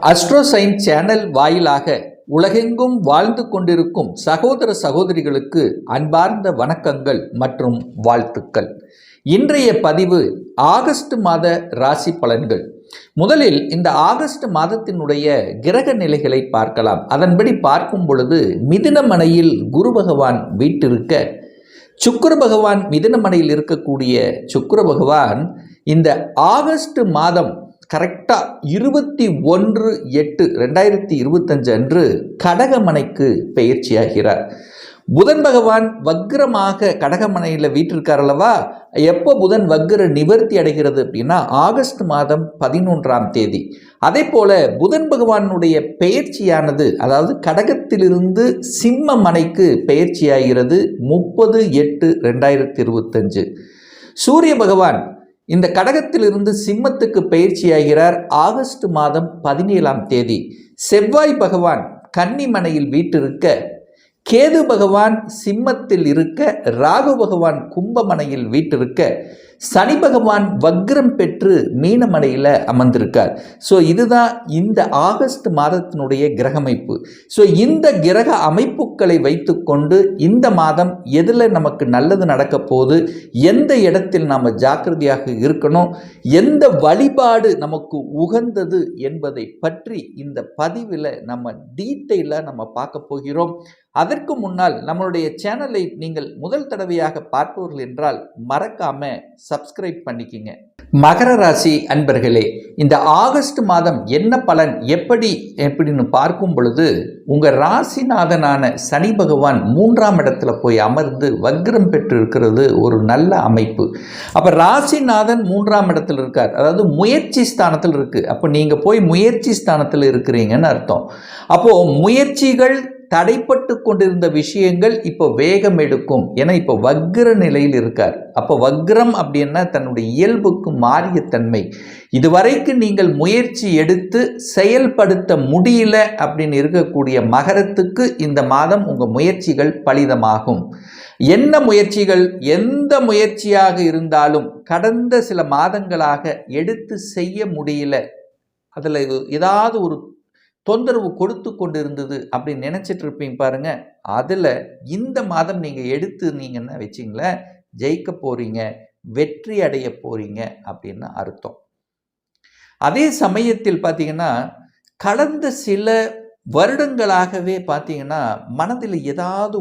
அஸ்ட்ரோசைன் channel வாயிலாக உலகெங்கும் வாழ்ந்து கொண்டிருக்கும் சகோதர சகோதரிகளுக்கு அன்பார்ந்த வணக்கங்கள் மற்றும் வாழ்த்துக்கள். இன்றைய பதிவு ஆகஸ்ட் மாத ராசி பலன்கள். முதலில் இந்த ஆகஸ்ட் மாதத்தினுடைய கிரக நிலைகளை பார்க்கலாம். அதன்படி பார்க்கும் பொழுது மிதுனமனையில் குரு பகவான் வீட்டிருக்க, சுக்கிர பகவான் மிதுனமனையில் இருக்கக்கூடிய சுக்கிர பகவான் இந்த ஆகஸ்ட் மாதம் கரெக்டாக 21/8/2025 அன்று கடகமனைக்கு பெயர்ச்சியாகிறார். புதன் பகவான் வக்ரமாக கடகமனையில் வீட்டிருக்கார் அல்லவா. எப்போ புதன் வக்ர நிவர்த்தி அடைகிறது அப்படின்னா ஆகஸ்ட் மாதம் 11ஆம் தேதி. அதே போல புதன் பகவானுடைய பெயர்ச்சியானது, அதாவது கடகத்திலிருந்து சிம்ம மனைக்கு பெயர்ச்சியாகிறது 30/8/2025. சூரிய பகவான் இந்த கடகத்திலிருந்து சிம்மத்துக்கு பயிற்சியாகிறார் ஆகஸ்ட் மாதம் 17ஆம் தேதி. செவ்வாய் பகவான் கன்னிமனையில் வீட்டிருக்க, கேது பகவான் சிம்மத்தில் இருக்க, ராகு பகவான் கும்பமனையில் வீட்டிருக்க, சனி பகவான் வக்ரம் பெற்று மீனமனையில் அமர்ந்திருக்கார். ஸோ இதுதான் இந்த ஆகஸ்ட் மாதத்தினுடைய கிரகமைப்பு. ஸோ இந்த கிரக அமைப்புகளை வைத்துக்கொண்டு இந்த மாதம் எதில் நமக்கு நல்லது நடக்க போகுது, எந்த இடத்தில் நாம் ஜாக்கிரதையாக இருக்கணும், எந்த வழிபாடு நமக்கு உகந்தது என்பதை பற்றி இந்த பதிவில் நம்ம டீட்டெயிலாக நம்ம பார்க்க போகிறோம். அதற்கு முன்னால் நம்மளுடைய சேனலை நீங்கள் முதல் தடவையாக பார்ப்பவர்கள் என்றால் மறக்காம சப்ஸ்கிரைப் பண்ணிக்கிங்க. மகர ராசி அன்பர்களே, இந்த ஆகஸ்ட் மாதம் என்ன பலன் எப்படின்னு பார்க்கும் பொழுது, உங்கள் ராசிநாதனான சனி பகவான் 3ஆம் இடத்துல போய் அமர்ந்து வக்ரம் பெற்று இருக்கிறது ஒரு நல்ல அமைப்பு. அப்போ ராசிநாதன் 3ஆம் இடத்துல இருக்கார், அதாவது முயற்சி ஸ்தானத்தில் இருக்கு. அப்போ நீங்கள் போய் முயற்சி ஸ்தானத்தில் இருக்கிறீங்கன்னு அர்த்தம். அப்போது முயற்சிகள் தடைப்பட்டு கொண்டிருந்த விஷயங்கள் இப்போ வேகம் எடுக்கும். ஏன்னா இப்போ வக்ர நிலையில் இருக்கார். அப்போ வக்ரம் அப்படின்னா தன்னுடைய இயல்புக்கு மாறிய தன்மை. இதுவரைக்கும் நீங்கள் முயற்சி எடுத்து செயல்படுத்த முடியல அப்படின்னு இருக்கக்கூடிய மகரத்துக்கு இந்த மாதம் உங்கள் முயற்சிகள் பலிதமாகும். என்ன முயற்சிகள், எந்த முயற்சியாக இருந்தாலும் கடந்த சில மாதங்களாக எடுத்து செய்ய முடியல, அதில் ஏதாவது ஒரு தொந்தரவு கொடுத்து கொண்டு இருந்தது அப்படின்னு நினச்சிட்டு இருப்பீங்க பாருங்க. அதில் இந்த மாதம் நீங்கள் எடுத்துனீங்கன்னா வச்சிங்களேன், ஜெயிக்க போகிறீங்க, வெற்றி அடைய போகிறீங்க அப்படின்னு அர்த்தம். அதே சமயத்தில் பார்த்தீங்கன்னா கடந்த சில வருடங்களாகவே பார்த்தீங்கன்னா மனதில் ஏதாவது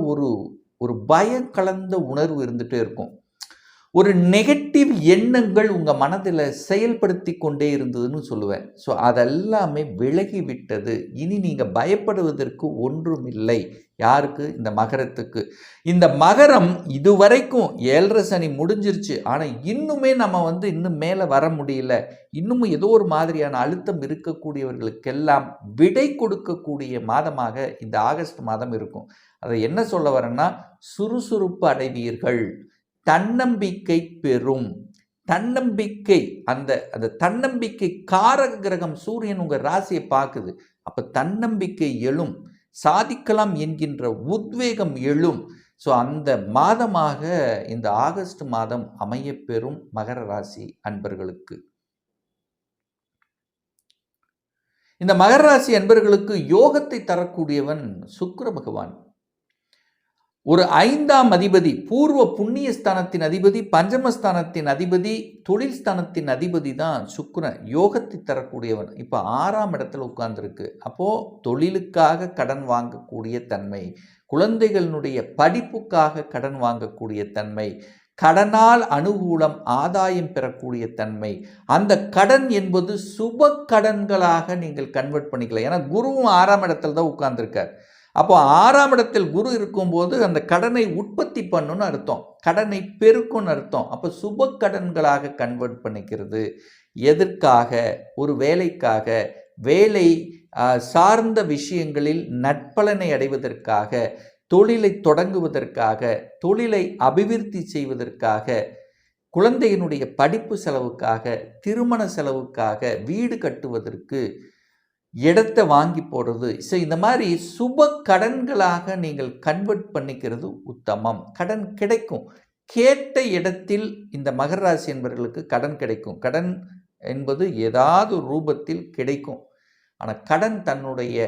ஒரு பயம் கலந்த உணர்வு இருந்துகிட்டே இருக்கும். ஒரு நெகட்டிவ் எண்ணங்கள் உங்கள் மனதில் செயல்படுத்தி கொண்டே இருந்ததுன்னு சொல்லுவேன். ஸோ அதெல்லாமே விலகிவிட்டது. இனி நீங்கள் பயப்படுவதற்கு ஒன்றும் இல்லை. யாருக்கு? இந்த மகரத்துக்கு. இந்த மகரம் இதுவரைக்கும் 7.5 சனி முடிஞ்சிருச்சு, ஆனால் இன்னுமே நம்ம இன்னும் மேலே வர முடியல, இன்னும் ஏதோ ஒரு மாதிரியான அழுத்தம் இருக்கக்கூடியவர்களுக்கெல்லாம் விடை கொடுக்கக்கூடிய மாதமாக இந்த ஆகஸ்ட் மாதம் இருக்கும். அதை என்ன சொல்ல வரேன்னா, சுறுசுறுப்பு அடைவீர்கள், தன்னம்பிக்கை பெறும். தன்னம்பிக்கை, அந்த தன்னம்பிக்கை காரக கிரகம் சூரியன் உங்கள் ராசியை பார்க்குது. அப்போ தன்னம்பிக்கை எழும், சாதிக்கலாம் என்கின்ற உத்வேகம் எழும். ஸோ அந்த மாதமாக இந்த ஆகஸ்ட் மாதம் அமையப்பெறும் மகர ராசி அன்பர்களுக்கு. இந்த மகர ராசி அன்பர்களுக்கு யோகத்தை தரக்கூடியவன் சுக்கிர பகவான். ஒரு 5ஆம் அதிபதி, பூர்வ புண்ணிய ஸ்தானத்தின் அதிபதி, பஞ்சமஸ்தானத்தின் அதிபதி, தொழில் ஸ்தானத்தின் அதிபதி தான் சுக்கிரன். யோகத்தை தரக்கூடியவன். இப்போ 6ஆம் இடத்துல உட்கார்ந்துருக்கு. அப்போது தொழிலுக்காக கடன் வாங்கக்கூடிய தன்மை, குழந்தைகளினுடைய படிப்புக்காக கடன் வாங்கக்கூடிய தன்மை, கடனால் அனுகூலம் ஆதாயம் பெறக்கூடிய தன்மை, அந்த கடன் என்பது சுப கடன்களாக நீங்கள் கன்வெர்ட் பண்ணிக்கலாம். ஏன்னா குருவும் 6ஆம் இடத்துல தான் உட்கார்ந்துருக்கார். அப்போ 6ஆம் இடத்தில் குரு இருக்கும்போது அந்த கடனை உற்பத்தி பண்ணுன்னு அர்த்தம், கடனை பெருக்குன்னு அர்த்தம். அப்போ சுப கடன்களாக கன்வெர்ட் பண்ணிக்கிறது. எதற்காக? ஒரு வேலைக்காக, வேலை சார்ந்த விஷயங்களில் நற்பலனை அடைவதற்காக, தொழிலை தொடங்குவதற்காக, தொழிலை அபிவிருத்தி செய்வதற்காக, குழந்தையினுடைய படிப்பு செலவுக்காக, திருமண செலவுக்காக, வீடு கட்டுவதற்கு, இடத்தை வாங்கி போடுறது. ஸோ இந்த மாதிரி சுப கடன்களாக நீங்கள் கன்வெர்ட் பண்ணிக்கிறது உத்தமம். கடன் கிடைக்கும். கேட்ட இடத்தில் இந்த மகர ராசி என்பவர்களுக்கு கடன் கிடைக்கும். கடன் என்பது ஏதாவது ரூபத்தில் கிடைக்கும். ஆனால் கடன் தன்னுடைய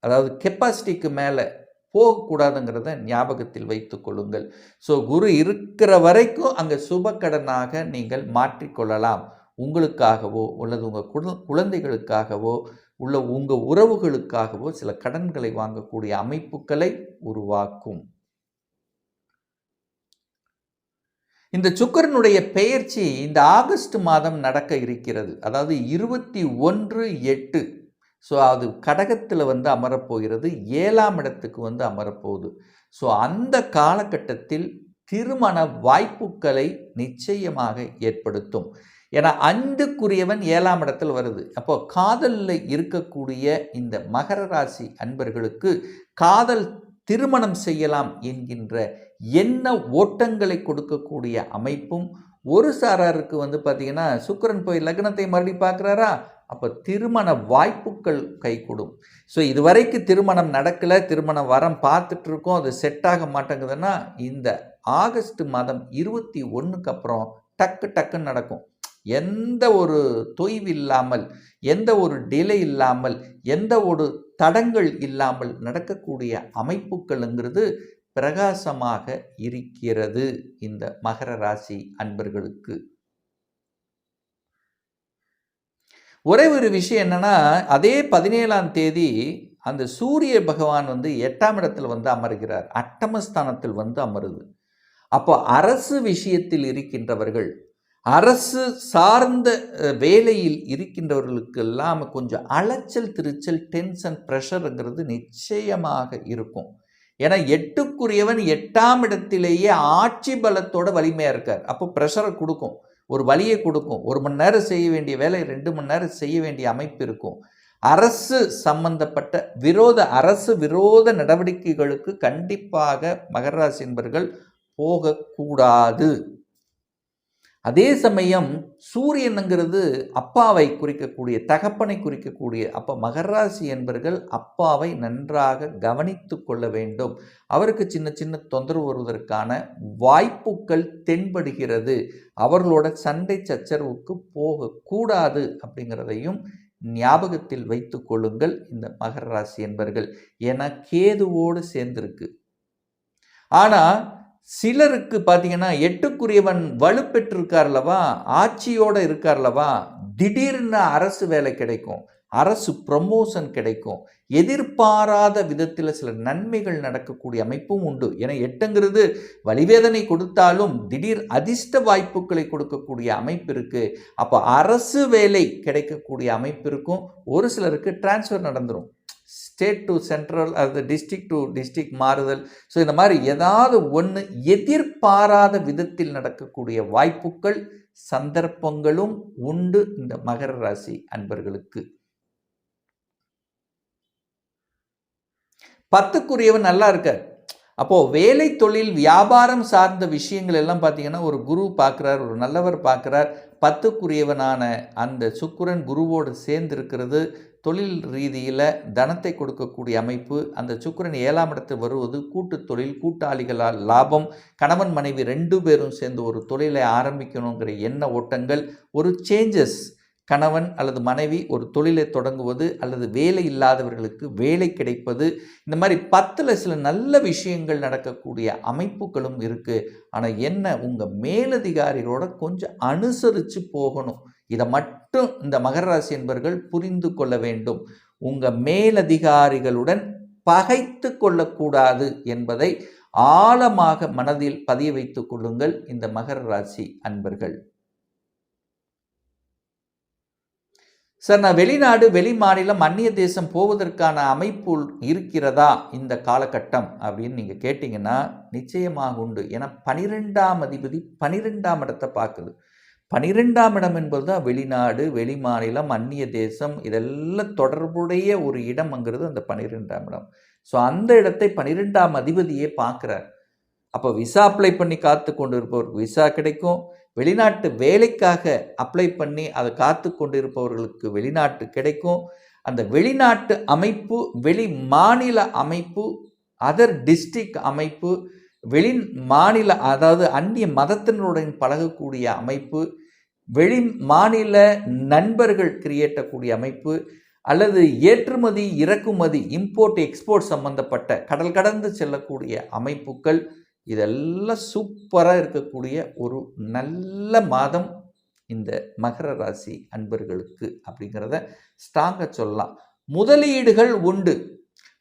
அதாவது கெப்பாசிட்டிக்கு மேலே போகக்கூடாதுங்கிறத ஞாபகத்தில் வைத்து கொள்ளுங்கள். ஸோ குரு இருக்கிற வரைக்கும் அங்கே சுப கடனாக நீங்கள் மாற்றிக்கொள்ளலாம். உங்களுக்காகவோ அல்லது உங்கள் குழந்தைகளுக்காகவோ உங்கள் உறவுகளுக்காகவோ சில கடன்களை வாங்கக்கூடிய அமைப்புகளை உருவாக்கும். இந்த சுக்கிரனுடைய பெயர்ச்சி இந்த ஆகஸ்ட் மாதம் நடக்க இருக்கிறது. அதாவது 21/8. ஸோ அது கடகத்தில் அமரப்போகிறது, 7ஆம் இடத்துக்கு அமரப்போகுது. ஸோ அந்த காலகட்டத்தில் திருமண வாய்ப்புகளை நிச்சயமாக ஏற்படுத்தும். ஏன்னா 5க்குரியவன் 7ஆம் இடத்தில் வருது. அப்போ காதலில் இருக்கக்கூடிய இந்த மகர ராசி அன்பர்களுக்கு காதல் திருமணம் செய்யலாம் என்கின்ற எண்ண ஓட்டங்களை கொடுக்கக்கூடிய அமைப்பும், ஒரு சாராருக்கு பார்த்தீங்கன்னா சுக்கிரன் போய் லக்னத்தை மறுபடியும் பார்க்குறாரா, அப்போ திருமண வாய்ப்புகள் கைகூடும். ஸோ இதுவரைக்கும் திருமணம் நடக்கலை, திருமண வரம் பார்த்துட்டு இருக்கோம், அது செட் ஆக மாட்டேங்குதுன்னா இந்த ஆகஸ்ட் மாதம் 21க்கு அப்புறம் டக்குன்னு நடக்கும். எந்த ஒரு தொய்வு இல்லாமல், எந்த ஒரு டிலே இல்லாமல், எந்த ஒரு தடங்கள் இல்லாமல் நடக்கக்கூடிய அமைப்புகள்ங்கிறது பிரகாசமாக இருக்கிறது இந்த மகர ராசி அன்பர்களுக்கு. ஒரே ஒரு விஷயம் என்னன்னா, அதே 17ஆம் தேதி அந்த சூரிய பகவான் 8ஆம் இடத்தில் அமர்கிறார், அட்டமஸ்தானத்தில் அமருது. அப்போ அரசு விஷயத்தில் இருக்கின்றவர்கள், அரசு சார்ந்த வேலையில் இருக்கின்றவர்களுக்கெல்லாம் கொஞ்சம் அலைச்சல் திருச்சல், டென்ஷன், ப்ரெஷருங்கிறது நிச்சயமாக இருக்கும். ஏன்னா 8க்குரியவன் 8ஆம் இடத்திலேயே ஆட்சி பலத்தோட வலிமையாக இருக்கார். அப்போ ப்ரெஷரை கொடுக்கும், ஒரு வலியை கொடுக்கும். 1 மணி நேரம் செய்ய வேண்டிய வேலை 2 மணி நேரம் செய்ய வேண்டிய அமைப்பு இருக்கும். அரசு சம்பந்தப்பட்ட அரசு விரோத நடவடிக்கைகளுக்கு கண்டிப்பாக மகர ராசி என்பர்கள் போகக்கூடாது. அதே சமயம் சூரியனுங்கிறது அப்பாவை குறிக்கக்கூடிய, தகப்பனை குறிக்கக்கூடிய. அப்போ மகர ராசி என்பர்கள் அப்பாவை நன்றாக கவனித்து கொள்ள வேண்டும். அவருக்கு சின்ன சின்ன தொந்தரவு வருவதற்கான வாய்ப்புகள் தென்படுகிறது. அவர்களோட சண்டை சச்சரவுக்கு போகக்கூடாது அப்படிங்கிறதையும் ஞாபகத்தில் வைத்து கொள்ளுங்கள் இந்த மகர ராசி என்பர்கள். ஏன்னா கேதுவோடு சேர்ந்திருக்கு. ஆனால் சிலருக்கு பார்த்தீங்கன்னா 8க்குரியவன் வலுப்பெற்றிருக்கார்லவா, ஆட்சியோடு இருக்கார்லவா, திடீர்னு அரசு வேலை கிடைக்கும், அரசு ப்ரமோஷன் கிடைக்கும், எதிர்பாராத விதத்தில் சில நன்மைகள் நடக்கக்கூடிய அமைப்பும் உண்டு. ஏன்னா 8ங்கிறது வலிவேதனை கொடுத்தாலும் திடீர் அதிர்ஷ்ட வாய்ப்புகளை கொடுக்கக்கூடிய அமைப்பு இருக்குது. அப்போ அரசு வேலை கிடைக்கக்கூடிய அமைப்பு இருக்கும். ஒரு சிலருக்கு டிரான்ஸ்ஃபர் நடந்துடும், ஸ்டேட் டு சென்ட்ரல், அது டிஸ்ட்ரிக்ட் டு டிஸ்ட்ரிக்ட் மாறுதல். ஸோ இந்த மாதிரி ஏதாவது ஒன்று எதிர்பாராத விதத்தில் நடக்கக்கூடிய வாய்ப்புகள், சந்தர்ப்பங்களும் உண்டு இந்த மகர ராசி அன்பர்களுக்கு. 10க்குரியவன் நல்லா இருக்கார். அப்போது வேலை, தொழில், வியாபாரம் சார்ந்த விஷயங்கள் எல்லாம் பார்த்தீங்கன்னா ஒரு குரு பார்க்குறார், ஒரு நல்லவர் பார்க்குறார். 10க்குரியவனான அந்த சுக்கிரன் குருவோடு சேர்ந்து இருக்கிறது தொழில் ரீதியில் தனத்தை கொடுக்கக்கூடிய அமைப்பு. அந்த சுக்கிரன் 7ஆம் இடத்தில் வருவது கூட்டு தொழில், கூட்டாளிகளால் லாபம், கணவன் மனைவி 2 பேரும் சேர்ந்து ஒரு தொழிலை ஆரம்பிக்கணுங்கிற எண்ண ஓட்டங்கள், ஒரு சேஞ்சஸ், கணவன் அல்லது மனைவி ஒரு தொழிலை தொடங்குவது அல்லது வேலை இல்லாதவர்களுக்கு வேலை கிடைப்பது, இந்த மாதிரி 10ல் சில நல்ல விஷயங்கள் நடக்கக்கூடிய அமைப்புகளும் இருக்குது. ஆனால் என்ன, உங்கள் மேலதிகாரிகளோட கொஞ்சம் அனுசரித்து போகணும். இதை மட்டும் இந்த மகர ராசி என்பர்கள் புரிந்து கொள்ள வேண்டும். உங்கள் மேலதிகாரிகளுடன் பகைத்து கொள்ளக்கூடாது என்பதை ஆழமாக மனதில் பதிய வைத்துக் கொள்ளுங்கள் இந்த மகர ராசி அன்பர்கள். சார், நான் வெளிநாடு, வெளி மாநிலம், அந்நிய தேசம் போவதற்கான அமைப்பு இருக்கிறதா இந்த காலகட்டம் அப்படின்னு நீங்கள் கேட்டிங்கன்னா நிச்சயமாக உண்டு. ஏன்னா 12ஆம் அதிபதி 12ஆம் இடத்தை பார்க்குது. 12ஆம் இடம் என்பது தான் வெளிநாடு, வெளி மாநிலம், அந்நிய தேசம், இதெல்லாம் தொடர்புடைய ஒரு இடம்ங்கிறது அந்த 12ஆம் இடம். ஸோ அந்த இடத்தை 12ஆம் அதிபதியே பார்க்குறார். அப்போ விசா அப்ளை பண்ணி காத்து கொண்டு இருப்பவருக்கு விசா கிடைக்கும். வெளிநாட்டு வேலைக்காக அப்ளை பண்ணி அதை காத்து கொண்டு இருப்பவர்களுக்கு வெளிநாட்டு கிடைக்கும். அந்த வெளிநாட்டு அமைப்பு, வெளி மாநில அமைப்பு, அதர் டிஸ்ட்ரிக்ட் அமைப்பு, வெளி மாநில அதாவது அந்நிய மதத்தினருடன் பழகக்கூடிய அமைப்பு, வெளி மாநில நண்பர்கள் கிரியேட்டக்கூடிய அமைப்பு, அல்லது ஏற்றுமதி இறக்குமதி இம்போர்ட் எக்ஸ்போர்ட் சம்பந்தப்பட்ட கடல் கடந்து செல்லக்கூடிய அமைப்புகள், இதெல்லாம் சூப்பராக இருக்கக்கூடிய ஒரு நல்ல மாதம் இந்த மகர ராசி அன்பர்களுக்கு அப்படிங்கிறத ஸ்ட்ராங்காக சொல்லலாம். முதலீடுகள் உண்டு.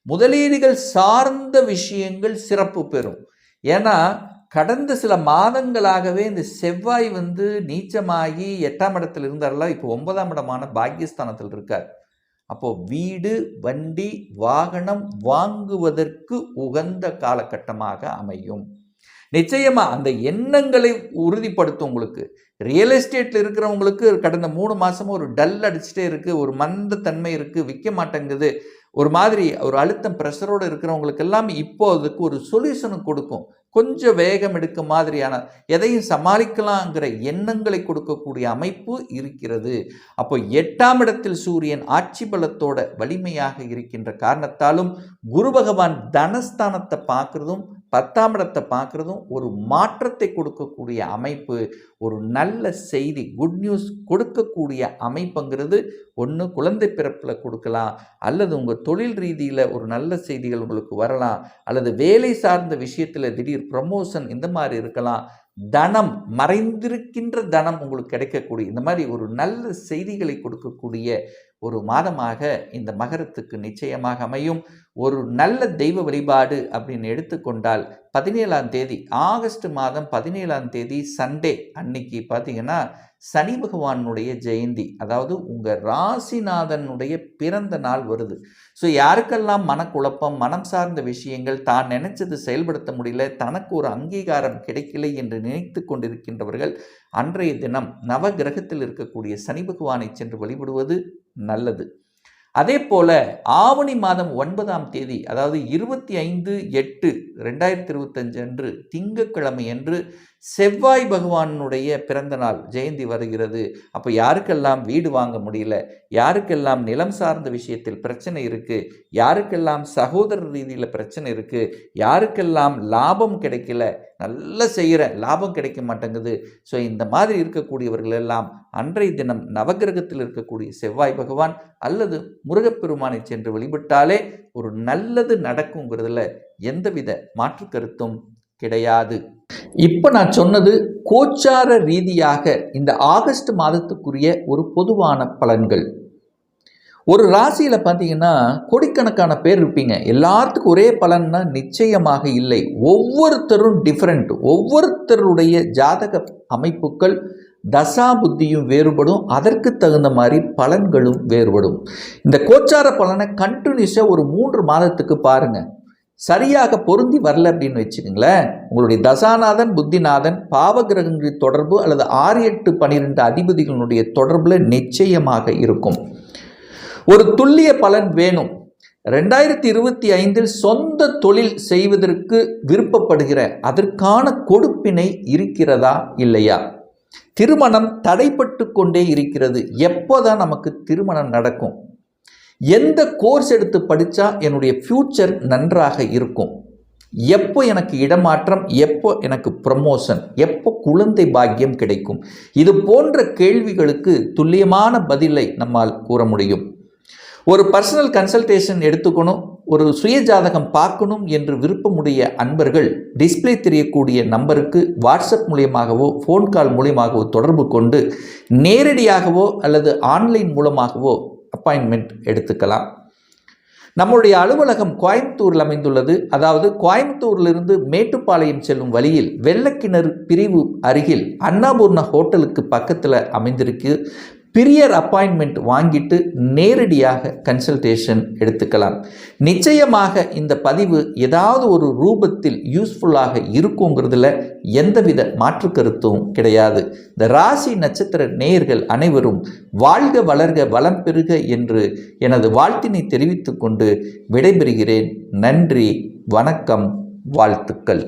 முதலீடுகள் சார்ந்த விஷயங்கள் சிறப்பு பெறும். ஏன்னா கடந்த சில மாதங்களாகவே இந்த செவ்வாய் நீச்சமாகி 8ஆம் இடத்தில் இருந்தாரெல்லாம் இப்போ 9ஆம் இடமான பாக்கியஸ்தானத்தில் இருக்கார். அப்போ வீடு, வண்டி, வாகனம் வாங்குவதற்கு உகந்த காலகட்டமாக அமையும். நிச்சயமா அந்த எண்ணங்களை உறுதிப்படுத்தும். உங்களுக்கு ரியல் எஸ்டேட்ல இருக்கிறவங்களுக்கு கடந்த 3 மாசமும் ஒரு டல் அடிச்சுட்டே இருக்கு, ஒரு மந்த தன்மை இருக்கு, விற்க மாட்டேங்குது, ஒரு மாதிரி ஒரு அழுத்தம் ப்ரெஷரோடு இருக்கிறவங்களுக்கு எல்லாம் இப்போ அதுக்கு ஒரு சொல்யூஷனு கொடுக்கும். கொஞ்சம் வேகம் எடுக்க மாதிரியான எதையும் சமாளிக்கலாங்கிற எண்ணங்களை கொடுக்கக்கூடிய அமைப்பு இருக்கிறது. அப்போ 8ஆம் இடத்தில் சூரியன் ஆட்சி பலத்தோட வலிமையாக இருக்கின்ற காரணத்தாலும் குரு பகவான் தனஸ்தானத்தை பார்க்கறதும் 10ஆம் இடத்தை பார்க்குறதும் ஒரு மாற்றத்தை கொடுக்கக்கூடிய அமைப்பு, ஒரு நல்ல செய்தி, குட் நியூஸ் கொடுக்கக்கூடிய அமைப்புங்கிறது ஒன்று குழந்தை பிறப்பில் கொடுக்கலாம், அல்லது உங்கள் தொழில் ரீதியில் ஒரு நல்ல செய்திகள் உங்களுக்கு வரலாம், அல்லது வேலை சார்ந்த விஷயத்தில் திடீர் ப்ரமோஷன் இந்த மாதிரி இருக்கலாம். தனம், மறைந்திருக்கின்ற தனம் உங்களுக்கு கிடைக்கக்கூடிய இந்த மாதிரி ஒரு நல்ல செய்திகளை கொடுக்கக்கூடிய ஒரு மாதமாக இந்த மகரத்துக்கு நிச்சயமாக அமையும். ஒரு நல்ல தெய்வ வழிபாடு அப்படின்னு எடுத்துக்கொண்டால் 17ஆம் தேதி ஆகஸ்ட் மாதம் 17ஆம் தேதி சண்டே அன்னைக்கு பார்த்தீங்கன்னா சனி பகவானுடைய ஜெயந்தி, அதாவது உங்கள் ராசிநாதனுடைய பிறந்த நாள் வருது. ஸோ யாருக்கெல்லாம் மனக்குழப்பம், மனம் சார்ந்த விஷயங்கள், தான் நினைச்சது செயல்படுத்த முடியல, தனக்கு ஒரு அங்கீகாரம் கிடைக்கலை என்று நினைத்து கொண்டிருக்கின்றவர்கள் அன்றைய தினம் நவ கிரகத்தில் இருக்கக்கூடிய சனி பகவானை சென்று வழிபடுவது நல்லது. அதே போல ஆவணி மாதம் 9ஆம் தேதி, அதாவது 25/8/2025 அன்று திங்கட்கிழமை அன்று செவ்வாய் பகவானுடைய பிறந்த நாள் ஜெயந்தி வருகிறது. அப்போ யாருக்கெல்லாம் வீடு வாங்க முடியல, யாருக்கெல்லாம் நிலம் சார்ந்த விஷயத்தில் பிரச்சனை இருக்குது, யாருக்கெல்லாம் சகோதர ரீதியில் பிரச்சனை இருக்குது, யாருக்கெல்லாம் லாபம் கிடைக்கல, நல்லா செய்கிறேன் லாபம் கிடைக்க மாட்டேங்குது, ஸோ இந்த மாதிரி இருக்கக்கூடியவர்கள் எல்லாம் அன்றைய தினம் நவகிரகத்தில் இருக்கக்கூடிய செவ்வாய் பகவான் அல்லது முருகப்பெருமானை சென்று வழிபட்டாலே ஒரு நல்லது நடக்குங்கிறதுல எந்தவித மாற்று கருத்தும் கிடையாது. இப்போ நான் சொன்னது கோச்சார ரீதியாக இந்த ஆகஸ்ட் மாதத்துக்குரிய ஒரு பொதுவான பலன்கள். ஒரு ராசியில் பார்த்தீங்கன்னா கோடிக்கணக்கான பேர் இருப்பீங்க, எல்லாத்துக்கும் ஒரே பலன்னா நிச்சயமாக இல்லை. ஒவ்வொருத்தரும் டிஃப்ரெண்ட், ஒவ்வொருத்தருடைய ஜாதக அமைப்புகள் தசா புத்தியும் வேறுபடும், அதற்கு தகுந்த மாதிரி பலன்களும் வேறுபடும். இந்த கோச்சார பலனை கண்டினியூஸாக ஒரு 3 மாதத்துக்கு பாருங்கள். சரியாக பொருந்தி வரல அப்படின்னு வச்சுக்கோங்களேன், உங்களுடைய தசாநாதன் புத்திநாதன் பாவகிரகங்களின் தொடர்பு அல்லது 6, 8, 12 அதிபதிகளுடைய தொடர்பில் நிச்சயமாக இருக்கும். ஒரு துல்லிய பலன் வேணும். 2025 சொந்த தொழில் செய்வதற்கு விருப்பப்படுகிற அதற்கான கொடுப்பினை இருக்கிறதா இல்லையா? திருமணம் தடைப்பட்டு கொண்டே இருக்கிறது, எப்போதான் நமக்கு திருமணம் நடக்கும்? எந்த கோர்ஸ் எடுத்து படித்தா என்னுடைய ஃப்யூச்சர் நன்றாக இருக்கும்? எப்போ எனக்கு இடமாற்றம், எப்போ எனக்கு ப்ரமோஷன், எப்போ குழந்தை பாக்கியம் கிடைக்கும்? இது போன்ற கேள்விகளுக்கு துல்லியமான பதிலை நம்மால் கூற முடியும். ஒரு பர்சனல் கன்சல்டேஷன் எடுத்துக்கணும், ஒரு சுய ஜாதகம் பார்க்கணும் என்று விருப்பமுடைய அன்பர்கள் டிஸ்பிளே தெரியக்கூடிய நம்பருக்கு வாட்ஸ்அப் மூலியமாகவோ ஃபோன் கால் மூலியமாகவோ தொடர்பு கொண்டு நேரடியாகவோ அல்லது ஆன்லைன் மூலமாகவோ அப்பாயின்மெண்ட் எடுத்துக்கலாம். நம்முடைய அலுவலகம் கோயம்புத்தூரில் அமைந்துள்ளது. அதாவது கோயம்புத்தூரிலிருந்து மேட்டுப்பாளையம் செல்லும் வழியில் வெள்ளக்கிணறு பிரிவு அருகில் அன்னபூர்ணா ஹோட்டலுக்கு பக்கத்தில் அமைந்திருக்கு. பிரியர் அப்பாயின்மெண்ட் வாங்கிட்டு நேரடியாக கன்சல்டேஷன் எடுத்துக்கலாம். நிச்சயமாக இந்த பதிவு ஏதாவது ஒரு ரூபத்தில் யூஸ்ஃபுல்லாக இருக்குங்கிறதுல எந்தவித மாற்று கருத்தும் கிடையாது. இந்த ராசி நட்சத்திர நேயர்கள் அனைவரும் வாழ்க வளர்க வளம் பெறுக என்று எனது வாழ்த்தினை தெரிவித்துக் கொண்டு விடைபெறுகிறேன். நன்றி, வணக்கம், வாழ்த்துக்கள்.